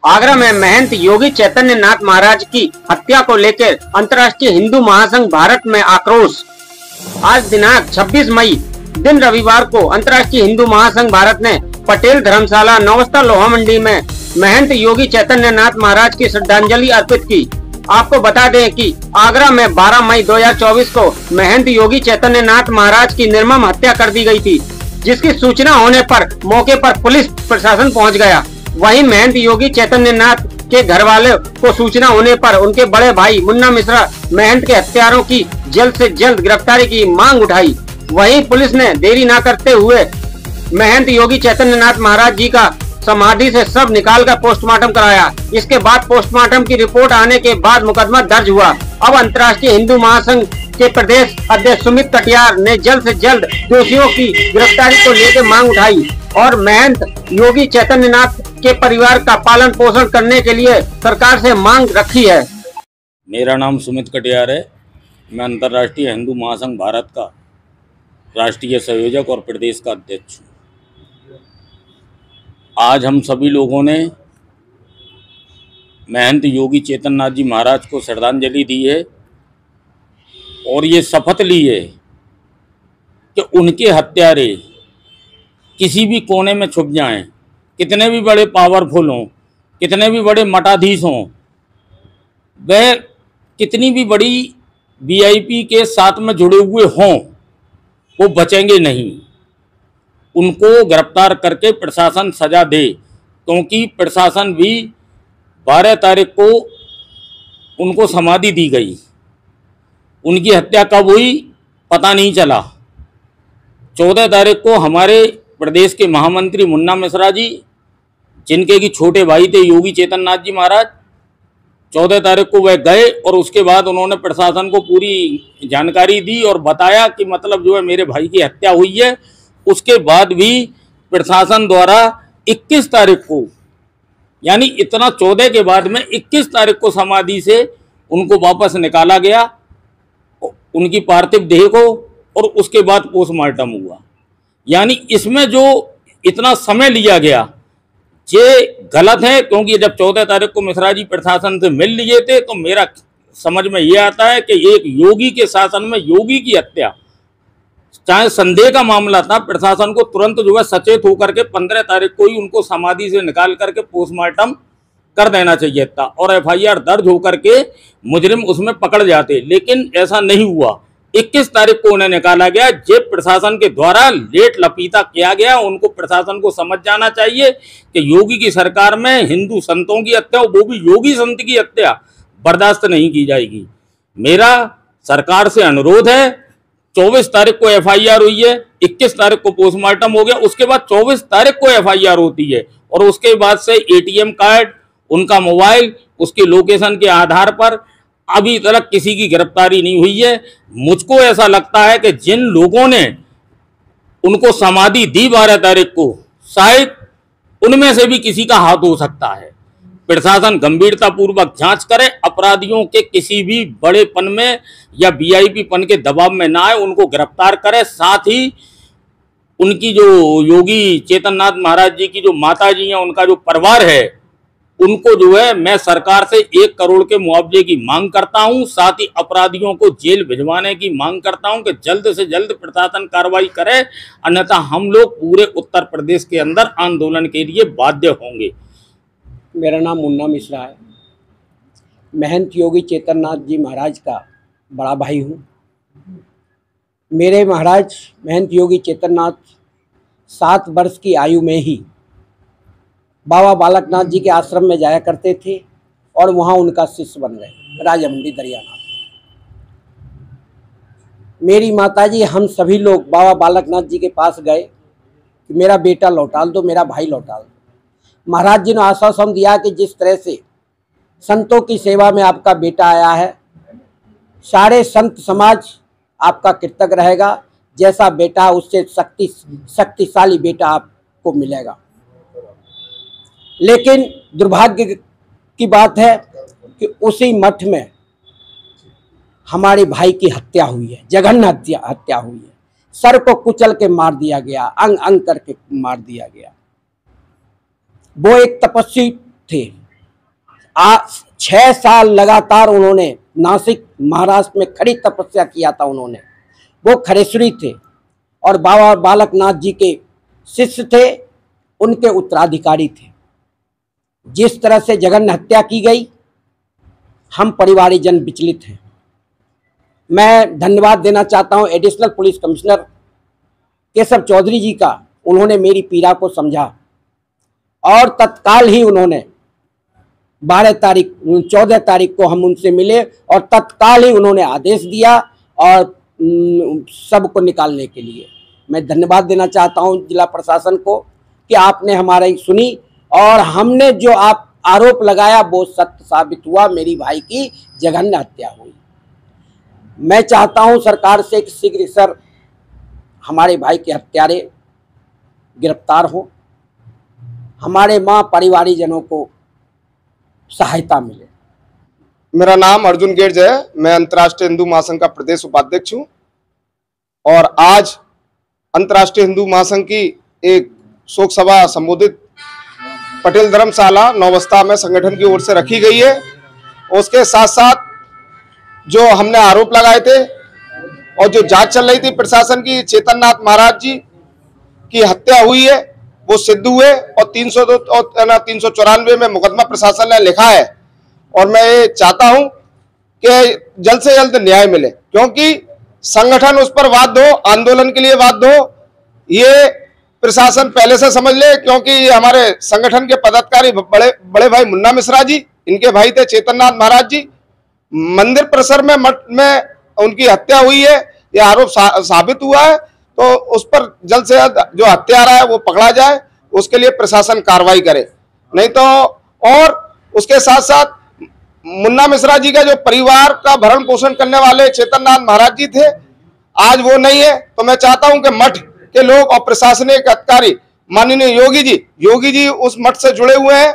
आगरा में महंत योगी चैतन्य नाथ महाराज की हत्या को लेकर अंतर्राष्ट्रीय हिंदू महासंघ भारत में आक्रोश। आज दिनांक 26 मई दिन रविवार को अंतर्राष्ट्रीय हिंदू महासंघ भारत ने पटेल धर्मशाला नौवस्था लोहा मंडी में महंत योगी चैतन्य नाथ महाराज की श्रद्धांजलि अर्पित की। आपको बता दें कि आगरा में 12 मई 2024 को महंत योगी चैतन्य नाथ महाराज की निर्मम हत्या कर दी गई थी, जिसकी सूचना होने पर मौके पर पुलिस प्रशासन पहुंच गया। वहीं महंत योगी चैतन्य नाथ के घर वाले को सूचना होने पर उनके बड़े भाई मुन्ना मिश्रा महंत के हत्यारों की जल्द से जल्द गिरफ्तारी की मांग उठाई। वहीं पुलिस ने देरी न करते हुए महंत योगी चैतन्य नाथ महाराज जी का समाधि से शव निकालकर पोस्टमार्टम कराया। इसके बाद पोस्टमार्टम की रिपोर्ट आने के बाद मुकदमा दर्ज हुआ। अब अंतर्राष्ट्रीय हिंदू महासंघ के प्रदेश अध्यक्ष सुमित कटियार ने जल्द से जल्द दोषियों की गिरफ्तारी को लेकर मांग उठाई और महंत योगी चैतन्य नाथ के परिवार का पालन पोषण करने के लिए सरकार से मांग रखी है। मेरा नाम सुमित कटियार है। मैं अंतर्राष्ट्रीय हिंदू महासंघ भारत का राष्ट्रीय संयोजक और प्रदेश का अध्यक्ष हूँ। आज हम सभी लोगों ने महंत योगी चैतन्य नाथ जी महाराज को श्रद्धांजलि दी है और ये शपथ ली है कि उनके हत्यारे किसी भी कोने में छुप जाएं, कितने भी बड़े पावरफुल हों, कितने भी बड़े मठाधीश हों, वह कितनी भी बड़ी वीआईपी के साथ में जुड़े हुए हों, वो बचेंगे नहीं। उनको गिरफ्तार करके प्रशासन सजा दे, क्योंकि प्रशासन भी 12 तारीख को उनको समाधि दी गई। उनकी हत्या कब हुई पता नहीं चला। 14 तारीख को हमारे प्रदेश के महामंत्री मुन्ना मिश्रा जी, जिनके की छोटे भाई थे योगी चैतन्य नाथ जी महाराज, 14 तारीख को वह गए और उसके बाद उन्होंने प्रशासन को पूरी जानकारी दी और बताया कि मतलब जो है मेरे भाई की हत्या हुई है। उसके बाद भी प्रशासन द्वारा 21 तारीख को, यानी इतना 14 के बाद में 21 तारीख को समाधि से उनको वापस निकाला गया, उनकी पार्थिव देह को, और उसके बाद पोस्टमार्टम हुआ। यानी इसमें जो इतना समय लिया गया ये गलत है, क्योंकि जब 14 तारीख को मिश्रा जी प्रशासन से मिल लिए थे तो मेरा समझ में ये आता है कि एक योगी के शासन में योगी की हत्या, चाहे संदेह का मामला था, प्रशासन को तुरंत जो है सचेत होकर के 15 तारीख को ही उनको समाधि से निकाल करके पोस्टमार्टम कर देना चाहिए था और एफआईआर दर्ज होकर के मुजरिम उसमें पकड़ जाते, लेकिन ऐसा नहीं हुआ। 21 तारीख को उन्हें निकाला गया। ये प्रशासन के द्वारा लेट लपीता किया गया। उनको प्रशासन को समझ जाना चाहिए कि योगी की सरकार में हिंदू संतों की हत्या, वो भी योगी संत की हत्या, बर्दाश्त नहीं की जाएगी। मेरा सरकार से अनुरोध है, 24 तारीख को एफआईआर हुई है, 21 तारीख को पोस्टमार्टम हो गया, उसके बाद 24 तारीख को एफआईआर होती है और उसके बाद से एटीएम कार्ड, उनका मोबाइल, उसके लोकेशन के आधार पर अभी तक किसी की गिरफ्तारी नहीं हुई है। मुझको ऐसा लगता है कि जिन लोगों ने उनको समाधि दी 12 तारीख को, शायद उनमें से भी किसी का हाथ हो सकता है। प्रशासन गंभीरता पूर्वक जांच करे, अपराधियों के किसी भी बड़ेपन में या वीआईपी पन के दबाव में ना आए, उनको गिरफ्तार करे। साथ ही उनकी जो योगी चैतन्य नाथ महाराज जी की जो माता जी हैं, उनका जो परिवार है, उनको जो है मैं सरकार से 1 करोड़ के मुआवजे की मांग करता हूं। साथ ही अपराधियों को जेल भिजवाने की मांग करता हूं कि जल्द से जल्द प्रशासन कार्रवाई करे, अन्यथा हम लोग पूरे उत्तर प्रदेश के अंदर आंदोलन के लिए बाध्य होंगे। मेरा नाम मुन्ना मिश्रा है। महंत योगी चैतन्य नाथ जी महाराज का बड़ा भाई हूँ। मेरे महाराज महंत योगी चैतन्य नाथ 7 वर्ष की आयु में ही बाबा बालकनाथ जी के आश्रम में जाया करते थे और वहाँ उनका शिष्य बन गए राजामंडी दरियानाथ। मेरी माताजी, हम सभी लोग बाबा बालकनाथ जी के पास गए कि मेरा बेटा लौटा दो, मेरा भाई लौटा दो। महाराज जी ने आश्वासन दिया कि जिस तरह से संतों की सेवा में आपका बेटा आया है, सारे संत समाज आपका कृतज्ञ रहेगा। जैसा बेटा, उससे शक्तिशाली बेटा आपको मिलेगा। लेकिन दुर्भाग्य की बात है कि उसी मठ में हमारे भाई की हत्या हुई है, जघन्य हत्या हुई है। सर को कुचल के मार दिया गया, अंग अंग करके मार दिया गया। वो एक तपस्वी थे, 6 साल लगातार उन्होंने नासिक महाराष्ट्र में खड़ी तपस्या किया था। उन्होंने, वो खरेश्वरी थे और बाबा बालक नाथ जी के शिष्य थे, उनके उत्तराधिकारी थे। जिस तरह से जघन्य हत्या की गई, हम परिवारीजन विचलित हैं। मैं धन्यवाद देना चाहता हूं additional police commissioner Keshav Chaudhary ji का। उन्होंने मेरी पीड़ा को समझा और तत्काल ही उन्होंने 14 तारीख को हम उनसे मिले और तत्काल ही उन्होंने आदेश दिया और सबको निकालने के लिए। मैं धन्यवाद देना चाहता हूं जिला प्रशासन को कि आपने हमारी सुनी और हमने जो आप आरोप लगाया वो सत्य साबित हुआ। मेरी भाई की जघन्य हत्या हुई। मैं चाहता हूं सरकार से कि शीघ्र सर हमारे भाई के हत्यारे गिरफ्तार हो, हमारे मां परिवारीजनों को सहायता मिले। मेरा नाम अर्जुन गेर्ज है। मैं अंतर्राष्ट्रीय हिंदू महासंघ का प्रदेश उपाध्यक्ष हूं और आज अंतर्राष्ट्रीय हिंदू महासंघ की एक शोक सभा संबोधित पटेल धर्मशाला नौबस्ता में संगठन की ओर से रखी गई है। उसके साथ साथ जो हमने आरोप लगाए थे और जो जांच चल रही थी प्रशासन की, चेतन नाथ महाराज जी की हत्या हुई है वो सिद्ध हुए और 394 में मुकदमा प्रशासन ने लिखा है और मैं ये चाहता हूं कि जल्द से जल्द न्याय मिले, क्योंकि संगठन उस पर बाध्य हो, आंदोलन के लिए बाध्य हो, ये प्रशासन पहले से समझ ले। क्योंकि हमारे संगठन के पदाधिकारी बड़े भाई मुन्ना मिश्रा जी, इनके भाई थे चेतननाथ महाराज जी, मंदिर परिसर में मठ में उनकी हत्या हुई है, यह आरोप साबित हुआ है। तो उस पर जल्द से जल्द जो हत्यारा है वो पकड़ा जाए, उसके लिए प्रशासन कार्रवाई करे। नहीं तो और उसके साथ साथ मुन्ना मिश्रा जी का जो परिवार का भरण पोषण करने वाले चेतननाथ महाराज जी थे, आज वो नहीं है। तो मैं चाहता हूं कि मठ के लोग और प्रशासनिक अधिकारी माननीय योगी जी उस मठ से जुड़े हुए हैं,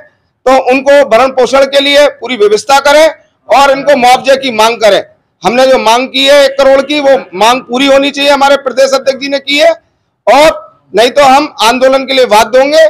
तो उनको भरण पोषण के लिए पूरी व्यवस्था करें और इनको मुआवजे की मांग करें। हमने जो मांग की है 1 करोड़ की, वो मांग पूरी होनी चाहिए, हमारे प्रदेश अध्यक्ष जी ने की है, और नहीं तो हम आंदोलन के लिए बाध्य होंगे।